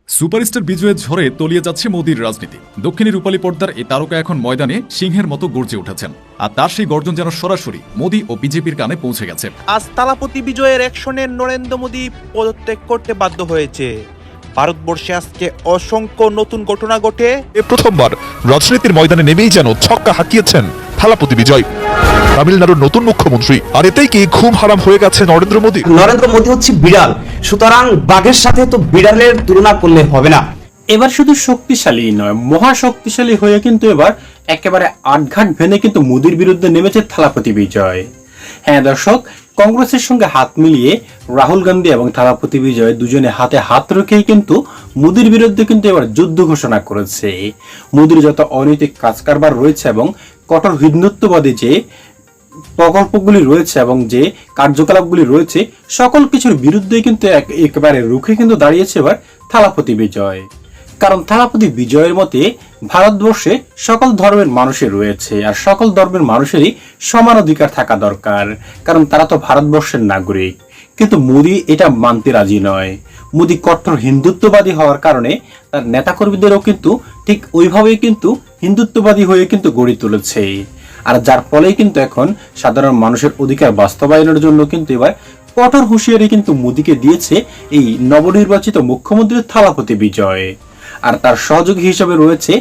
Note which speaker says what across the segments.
Speaker 1: Superstar বিজয়ের ঝড়ে তলিয়ে যাচ্ছে মোদির রাজনীতি। দক্ষিণী রূপালী পর্দার এই তারকা এখন ময়দানে সিংহের মতো গর্জে উঠেছেন, আর তার সেই গর্জন যেন সরাসরি মোদি ও বিজেপির কানে পৌঁছে গেছে।
Speaker 2: আজ থালাপতি বিজয়ের অ্যাকশনে নরেন্দ্র মোদী পদত্যাগ করতে বাধ্য হয়েছে। ভারতবর্ষে আজকে অসংখ্য নতুন ঘটনা ঘটে।
Speaker 3: প্রথমবার রাজনীতির ময়দানে নেমেই যেন ছক্কা হাঁকিয়েছেন থালাপতি বিজয়, তামিলনাড়ুর নতুন মুখ্যমন্ত্রী। আর এতেই কি ঘুম হারাম হয়ে গেছে নরেন্দ্র মোদী?
Speaker 4: নরেন্দ্র মোদী হচ্ছে বিড়াল, সুতরাং বাঘের সাথে তো বিড়ালের তুলনা করলে হবে না।
Speaker 5: এবার শুধু শক্তিশালী নয়, মহাশক্তিশালী হয়ে কিন্তু এবার একেবারে আটঘাট ভেঙে কিন্তু মোদির বিরুদ্ধে নেমেছে থালাপতি বিজয়। হ্যাঁ দর্শক, কংগ্রেসের সঙ্গে হাত মিলিয়ে রাহুল গান্ধী এবং থালাপতি বিজয় দুজনে হাতে হাত রেখেই কিন্তু মোদির বিরুদ্ধে কিন্তু এবার যুদ্ধ ঘোষণা করেছে। মোদির যত অনৈতিক কাজ কারবার রয়েছে এবং কঠোর হিন্দুত্ববাদী যে প্রকল্পগুলি রয়েছে এবং যে কার্যকলাপগুলি রয়েছে, সকল কিছুর বিরুদ্ধে কিন্তু একেবারে রুখে কিন্তু দাঁড়িয়েছে এবার থালাপতি বিজয়। কারণ থালাপতি বিজয়ের মতে ভারতবর্ষে সকল ধর্মের মানুষের রয়েছে, আর সকল ধর্মের মানুষেরই সমান অধিকার থাকা দরকার, কারণ তারা তো ভারতবর্ষের নাগরিক। কিন্তু মোদি এটা মানতে রাজি নয়। মোদি কঠোর হিন্দুত্ববাদী হওয়ার কারণে তার নেতাকর্মীদেরও কিন্তু ঠিক ওইভাবেই কিন্তু হিন্দুত্ববাদী হয়ে কিন্তু গড়ে তুলেছে। আর যার ফলেই কিন্তু এখন সাধারণ মানুষের অধিকার বাস্তবায়নের জন্য কিন্তু এবার কঠোর হুঁশিয়ারি কিন্তু মোদিকে দিয়েছে এই নবনির্বাচিত মুখ্যমন্ত্রী থালাপতি বিজয়। আর তার সহযোগী হিসেবে রয়েছে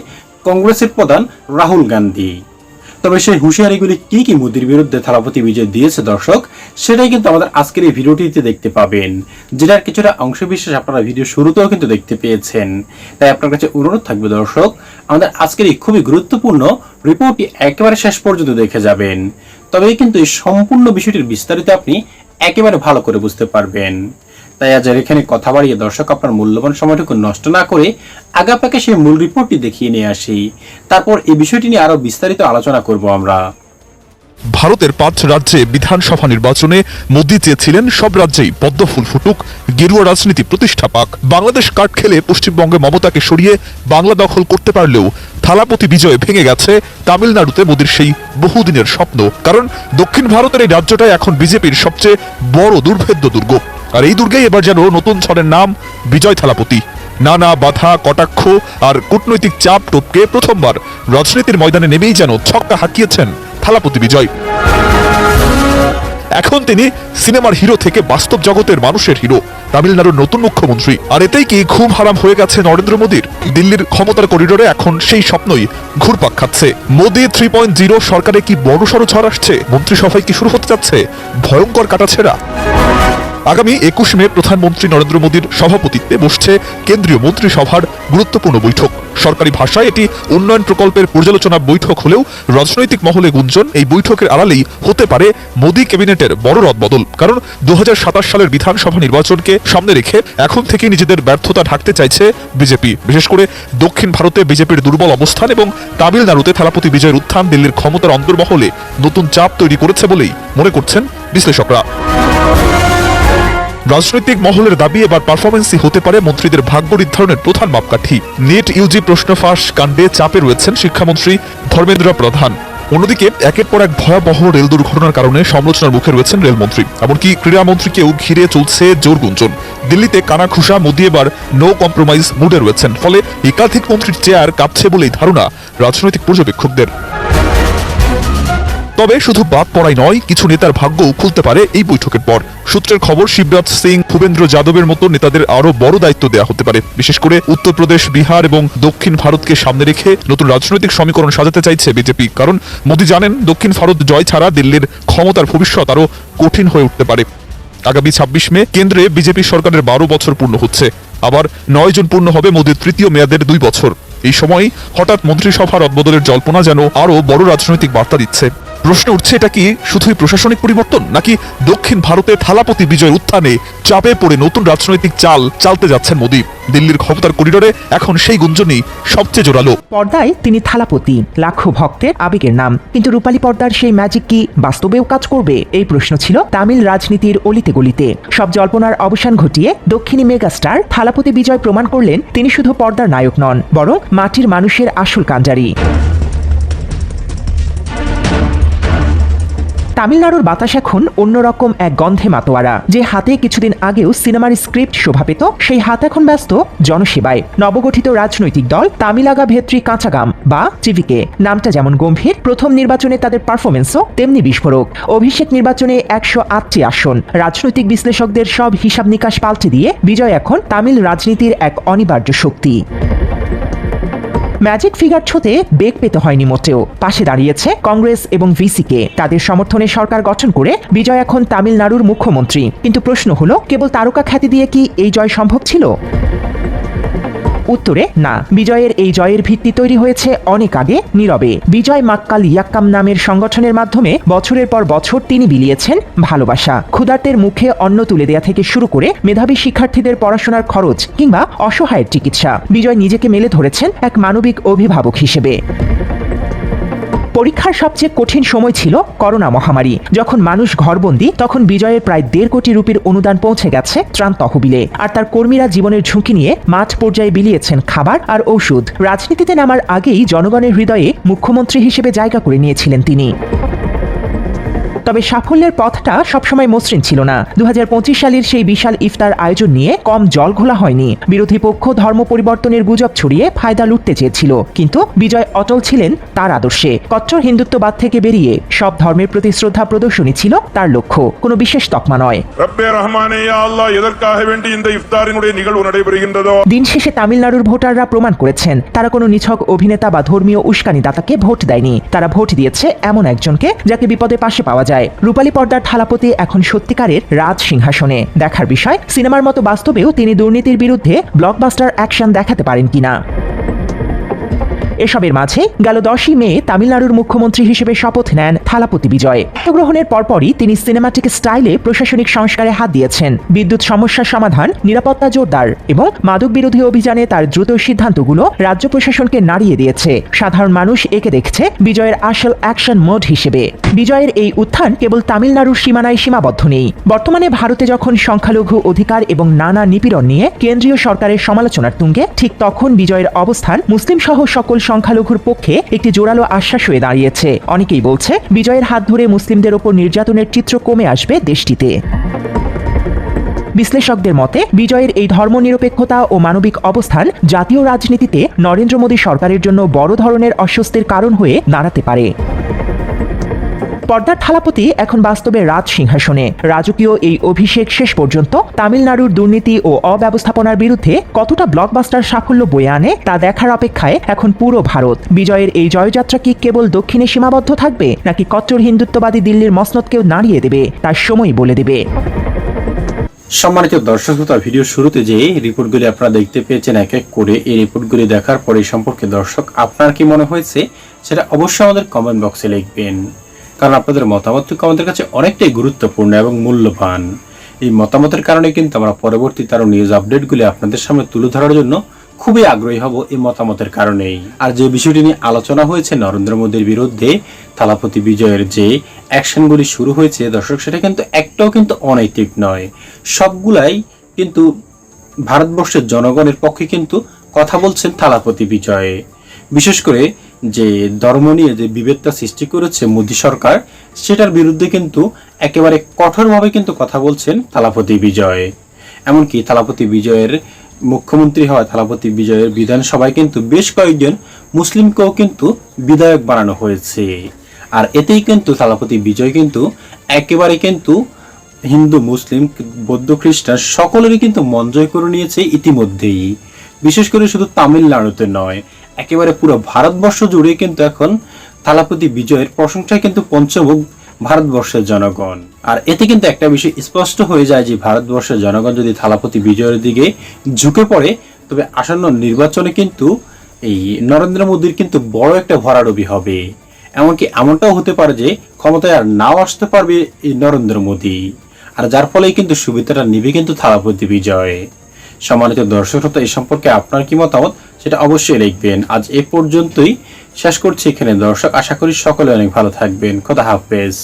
Speaker 5: কংগ্রেসের প্রধান রাহুল গান্ধী। তবে সেই হুঁশিয়ারিগুলি কি কি মোদির বিরুদ্ধে থালাপতি বিজয় দিয়েছে দর্শক, সেটাই কিন্তু আমাদের আজকের এই ভিডিওটিতে দেখতে পাবেন, যেটার কিছুটা অংশবিশেষ আপনারা ভিডিও শুরুতেও কিন্তু দেখতে পেয়েছেন। তাই আপনার কাছে অনুরোধ থাকবে দর্শক, আমাদের আজকের এই খুবই গুরুত্বপূর্ণ রিপোর্টটি একেবারে শেষ পর্যন্ত দেখে যাবেন, তবেই কিন্তু এই সম্পূর্ণ বিষয়টির বিস্তারিত আপনি একেবারে ভালো করে বুঝতে পারবেন। তাই আজ এখানে কথা বাড়িয়ে দর্শক আপনার মূল্যবান সময়টুকু নষ্ট না করে আগাপাকে সেই মূল রিপোর্টটি দেখিয়ে নিয়ে আসি, তারপর এই বিষয়টি নিয়ে আরো বিস্তারিত আলোচনা করব আমরা।
Speaker 3: ভারতের 5 রাজ্যে বিধানসভা নির্বাচনে মোদী চেয়েছিলেন সব রাজ্যেই পদ্ম ফুল ফুটুক, গেরুয়া রাজনীতি প্রতিষ্ঠা পাক। বাংলাদেশ কার্ড খেলে পশ্চিমবঙ্গে মমতাকে সরিয়ে বাংলা দখল করতে পারলেও থালাপতি বিজয় ভেঙে গেছে তামিলনাড়ুতে মোদীর সেই বহুদিনের স্বপ্ন। কারণ দক্ষিণ ভারতের এই রাজ্যটাই এখন বিজেপির সবচেয়ে বড় দুর্ভেদ্য দুর্গ। আর এই দুর্গেই এবার যেন নতুন ছড়ের নাম বিজয় থালাপতি। নানা বাধা, কটাক্ষ আর কূটনৈতিক চাপ টপকে প্রথমবার রাজনীতির ময়দানে নেমেই যেন ছক্কা হাঁকিয়েছেন থালাপতি বিজয়। এখন তিনি সিনেমার হিরো থেকে বাস্তব জগতের মানুষের হিরো, তামিলনাড়ুর নতুন মুখ্যমন্ত্রী। আর এতেই কি ঘুম হারাম হয়ে গেছে নরেন্দ্র মোদীর? দিল্লির ক্ষমতার করিডোরে এখন সেই স্বপ্নই ঘুরপাক খাচ্ছে। মোদী 3.0 সরকারে কি বড়সড় ঝড় আসছে? মন্ত্রিসভায় কি শুরু হতে যাচ্ছে ভয়ঙ্কর কাটাছেড়া? আগামী 21 মে প্রধানমন্ত্রী নরেন্দ্র মোদীর সভাপতিত্বে বসছে কেন্দ্রীয় মন্ত্রিসভার গুরুত্বপূর্ণ বৈঠক। সরকারি ভাষায় এটি উন্নয়ন প্রকল্পের পর্যালোচনা বৈঠক হলেও রাজনৈতিক মহলে গুঞ্জন এই বৈঠকের আড়ালেই হতে পারে মোদী ক্যাবিনেটের বড় রদবদল। কারণ 2027 সালের বিধানসভা নির্বাচনকে সামনে রেখে এখন থেকে নিজেদের ব্যর্থতা ঢাকতে চাইছে বিজেপি। বিশেষ করে দক্ষিণ ভারতে বিজেপির দুর্বল অবস্থান এবং তামিলনাড়ুতে থালাপতি বিজয়ের উত্থান দিল্লির ক্ষমতার অন্তর্মহলে নতুন চাপ তৈরি করেছে বলেই মনে করছেন বিশ্লেষকরা। রাজনৈতিক মহলের দাবি এবার পারফরমেন্সই হতে পারে মন্ত্রীদের ভাগ্য নির্ধারণের প্রধান মাপকাঠি। নেট ইউজি প্রশ্ন ফাঁস কাণ্ডে চাপে রয়েছেন শিক্ষামন্ত্রী ধর্মেন্দ্র প্রধান। অন্যদিকে একের পর এক ভয়াবহ রেল দুর্ঘটনার কারণে সমালোচনার মুখে রয়েছেন রেলমন্ত্রী। এমনকি ক্রীড়ামন্ত্রীকেও ঘিরে চলছে জোর গুঞ্জন। দিল্লিতে কানাঘুষা, মোদী এবার নো কম্প্রোমাইজ মুডে রয়েছেন। ফলে একাধিক মন্ত্রীর চেয়ার কাঁপছে বলেই ধারণা রাজনৈতিক পর্যবেক্ষকদের। তবে শুধু বাদ পড়াই নয়, কিছু নেতার ভাগ্যও খুলতে পারে এই বৈঠকের পর। সূত্রের খবর, শিবরাজ সিং, ভূপেন্দ্র যাদবের মতো নেতাদের আরো বড় দায়িত্ব দেওয়া হতে পারে। বিশেষ করে উত্তরপ্রদেশ, বিহার এবং দক্ষিণ ভারতকে সামনে রেখে নতুন রাজনৈতিক সমীকরণ সাজাতে চাইছে বিজেপি। কারণ মোদী জানেন দক্ষিণ ভারত জয় ছাড়া দিল্লির ক্ষমতার ভবিষ্যৎ আরো কঠিন হয়ে উঠতে পারে। আগামী 26 মে কেন্দ্রে বিজেপি সরকারের 12 বছর পূর্ণ হচ্ছে। আবার 9 জন পূর্ণ হবে মোদীর তৃতীয় মেয়াদের 2 বছর। এই সময় হঠাৎ মন্ত্রিসভা রদবদলের জল্পনা যেন আরো বড় রাজনৈতিক বার্তা দিচ্ছে। প্রশ্ন উঠছে, এটা কি শুধুই প্রশাসনিক পরিবর্তন, নাকি দক্ষিণ ভারতে থালাপতি বিজয় উত্থানে চাপে পড়ে নতুন রাজনৈতিক চাল চালতে যাচ্ছেন মোদী? দিল্লির ক্ষমতার করিডোরে এখন সেই গুঞ্জনই সবচেয়ে জোরালো।
Speaker 6: পর্দায় তিনি থালাপতি, লাখো ভক্তের আবেগের নাম, কিন্তু রূপালী পর্দার সেই ম্যাজিক কি বাস্তবেও কাজ করবে? এই প্রশ্ন ছিল তামিল রাজনীতির অলিতে গলিতে। সব জল্পনার অবসান ঘটিয়ে দক্ষিণী মেগাস্টার থালাপতি বিজয় প্রমাণ করলেন তিনি শুধু পর্দার নায়ক নন, বরং মাটির মানুষের আসল কান্ডারি। তামিলনাড়ুর বাতাস এখন অন্যরকম এক গন্ধে মাতোয়ারা। যে হাতে কিছুদিন আগেও সিনেমার স্ক্রিপ্ট শোভা পেত, সেই হাত এখন ব্যস্ত জনসেবায়। নবগঠিত রাজনৈতিক দল তামিলাগা ভেত্রী কাঁচাগাম বা টিভিকে, নামটা যেমন গম্ভীর, প্রথম নির্বাচনে তাদের পারফরমেন্সও তেমনি বিস্ফোরক। অভিষেক নির্বাচনে 108টি আসন, রাজনৈতিক বিশ্লেষকদের সব হিসাব নিকাশ পাল্টে দিয়ে বিজয় এখন তামিল রাজনীতির এক অনিবার্য শক্তি। ম্যাজিক ফিগার ছোতে বেগ পেতে হয়নি মোটেও। পাশে দাঁড়িয়েছে কংগ্রেস এবং ভিসিকে। তাদের সমর্থনে সরকার গঠন করে বিজয় এখন তামিলনাড়ুর মুখ্যমন্ত্রী। কিন্তু প্রশ্ন হলো, কেবল তারকা খ্যাতি দিয়ে কি এই জয় সম্ভব ছিল? উত্তরে না। বিজয়ের এই জয়ের ভিত্তি তৈরি হয়েছে অনেক আগে, নীরবে। বিজয় মাক্কাল ইয়াক্কাম নামের সংগঠনের মাধ্যমে বছরের পর বছর তিনি বিলিয়েছেন ভালোবাসা। ক্ষুধার্তের মুখে অন্ন তুলে দেয়া থেকে শুরু করে মেধাবী শিক্ষার্থীদের পড়াশোনার খরচ কিংবা অসহায়ের চিকিৎসা, বিজয় নিজেকে মেলে ধরেছেন এক মানবিক অভিভাবক হিসেবে। পরীক্ষার সবচেয়ে কঠিন সময় ছিল করোনা মহামারী। যখন মানুষ ঘরবন্দি, তখন বিজয়ের প্রায় 1.5 কোটি রুপির অনুদান পৌঁছে গেছে ত্রাণ তহবিলে। আর তার কর্মীরা জীবনের ঝুঁকি নিয়ে মাঠ পর্যায়ে বিলিয়েছেন খাবার আর ঔষধ। রাজনীতিতে নামার আগেই জনগণের হৃদয়ে মুখ্যমন্ত্রী হিসেবে জায়গা করে নিয়েছিলেন তিনি। তবে সাফল্যের পথটা সবসময় মসৃণ ছিল না। 2025 সালের সেই বিশাল ইফতার আয়োজন নিয়ে কম জল ঘোলা হয়নি। বিরোধী পক্ষ ধর্ম পরিবর্তনের গুজব ছড়িয়ে ফায়দা লুটতে চেয়েছিল, কিন্তু বিজয় অটল ছিলেন তার আদর্শে। কট্টর হিন্দুত্ববাদ থেকে বেরিয়ে সব ধর্মের প্রতি শ্রদ্ধা প্রদর্শনী ছিল তার লক্ষ্য, কোনো বিশেষ তকমা নয়। দিন শেষে তামিলনাড়ুর ভোটাররা প্রমাণ করেছেন তারা কোনো নিছক অভিনেতা বা ধর্মীয় উস্কানিদাতাকে ভোট দেয়নি। তারা ভোট দিয়েছে এমন একজনকে যাকে বিপদে পাশে পাওয়া যায়। রূপালী পর্দার থালাপতি এখন সত্যিকারের রাজ সিংহাসনে। দেখার বিষয়, সিনেমার মতো বাস্তবেও তিনি দুর্নীতির বিরুদ্ধে ব্লকবাস্টার অ্যাকশন দেখাতে পারেন কিনা। এসবের মাঝে গেল 10ই মে তামিলনাড়ুর মুখ্যমন্ত্রী হিসেবে শপথ নেন থালাপতি বিজয়। গ্রহণের পরপরই তিনি সিনেমাটিক স্টাইলে প্রশাসনিক সংস্কারে হাত দিয়েছেন। বিদ্যুৎ সমস্যার সমাধান, নিরাপত্তা জোরদার এবং মাদক বিরোধী অভিযানে তার দ্রুত সিদ্ধান্তগুলো রাজ্য প্রশাসনকে নাড়িয়ে দিয়েছে। সাধারণ মানুষ একে দেখছে বিজয়ের আসল অ্যাকশন মোড হিসেবে। বিজয়ের এই উত্থান কেবল তামিলনাড়ুর সীমানায় সীমাবদ্ধ নেই। বর্তমানে ভারতে যখন সংখ্যালঘু অধিকার এবং নানা নিপীড়ন নিয়ে কেন্দ্রীয় সরকারের সমালোচনার তুঙ্গে, ঠিক তখন বিজয়ের অবস্থান মুসলিম সহ সকল সংখ্যালঘুর পক্ষে একটি জোরালো আশ্বাস হয়ে দাঁড়িয়েছে। অনেকেই বলছে বিজয়ের হাত ধরে মুসলিমদের ওপর নির্যাতনের চিত্র কমে আসবে দেশটিতে। বিশ্লেষকদের মতে বিজয়ের এই ধর্মনিরপেক্ষতা ও মানবিক অবস্থান জাতীয় রাজনীতিতে নরেন্দ্র মোদী সরকারের জন্য বড় ধরনের অস্বস্তির কারণ হয়ে দাঁড়াতে পারে। পর্দার থালাপতি এখন বাস্তবে রাজ সিংহাসনে। রাজকীয় এই অভিষেক শেষ পর্যন্ত তামিলনাড়ুর দুর্নীতি ও অব্যবস্থাপনার বিরুদ্ধে কতটা ব্লকবাস্টার সাফল্য বয়ে আনে তা দেখার অপেক্ষায় এখন পুরো ভারত। বিজয়ের এই জয়যাত্রা কি কেবল দক্ষিণে সীমাবদ্ধ থাকবে, নাকি কট্টর হিন্দুত্ববাদী দিল্লির মসনদকেও নাড়িয়ে দেবে, তার সময় বলে দেবে।
Speaker 5: সম্মানিত দর্শক শ্রোতা, ভিডিও শুরুতে যে রিপোর্টগুলি আপনারা দেখতে পেয়েছেন এক এক করে, এই রিপোর্টগুলি দেখার পরে সম্পর্কে দর্শক আপনার কি মনে হয়েছে সেটা অবশ্যই আমাদের কমেন্ট বক্সে লিখবেন, কারণ আপনাদের মতামত আমাদের কাছে অনেকটাই গুরুত্বপূর্ণ এবং মূল্যবান। এই মতামতের কারণে কিন্তু আমরা পরবর্তীতে আরো নিউজ আপডেটগুলি আপনাদের সামনে তুলে ধরার জন্য খুবই আগ্রহী হব এই মতামতের কারণেই। আর যে বিষয়টি নিয়ে আলোচনা হয়েছে নরেন্দ্র মোদীর বিরুদ্ধে থালাপতি বিজয়ের যে অ্যাকশনগুলি শুরু হয়েছে দর্শক, সেটা কিন্তু একটাও কিন্তু অনৈতিক নয়। সবগুলাই কিন্তু ভারতবর্ষের জনগণের পক্ষে কিন্তু কথা বলছেন থালাপতি বিজয়। বিশেষ করে যে ধর্ম নিয়ে যে বিভেদটা সৃষ্টি করেছে মোদী সরকার, সেটার বিরুদ্ধে কিন্তু একেবারে কঠোরভাবে কিন্তু কথা বলছেন থালাপতি বিজয়। এমনকি থালাপতি বিজয়ের মুখ্যমন্ত্রী হওয়া থালাপতি বিজয়ের বিধানসভায় কিন্তু বেশ কয়েকজন মুসলিমকেও কিন্তু বিধায়ক বানানো হয়েছে। আর এতেই কিন্তু থালাপতি বিজয় কিন্তু একেবারে কিন্তু হিন্দু, মুসলিম, বৌদ্ধ, খ্রিস্টান সকলেরই কিন্তু মন জয় করে নিয়েছে ইতিমধ্যেই। বিশেষ করে শুধু তামিলনাড়ুতে নয়, একেবারে পুরো ভারতবর্ষ জুড়ে কিন্তু এখন থালাপতি বিজয়ের প্রশংসায় কিন্তু পঞ্চমুখ ভারতবর্ষের জনগণ। আর এতে কিন্তু একটা বিষয় স্পষ্ট হয়ে যায় যে ভারতবর্ষের জনগণ যদি থালাপতি বিজয়ের দিকে ঝুঁকে পড়ে, তবে আসন্ন নির্বাচনে কিন্তু এই নরেন্দ্র মোদীর কিন্তু বড় একটা ভরাডুবি হবে। এমনকি এমনটাও হতে পারে যে ক্ষমতায় আর নাও আসতে পারবে এই নরেন্দ্র মোদী, আর যার ফলেই কিন্তু সুবিধাটা নিবে কিন্তু থালাপতি বিজয়। সম্মানিত দর্শক শ্রোতা, এই সম্পর্কে আপনার কি মতামত সেটা অবশ্যই লিখবেন। আজ এ পর্যন্তই শেষ করছি এখানে দর্শক, আশা করি সকলে অনেক ভালো থাকবেন। খোদা হাফেজ।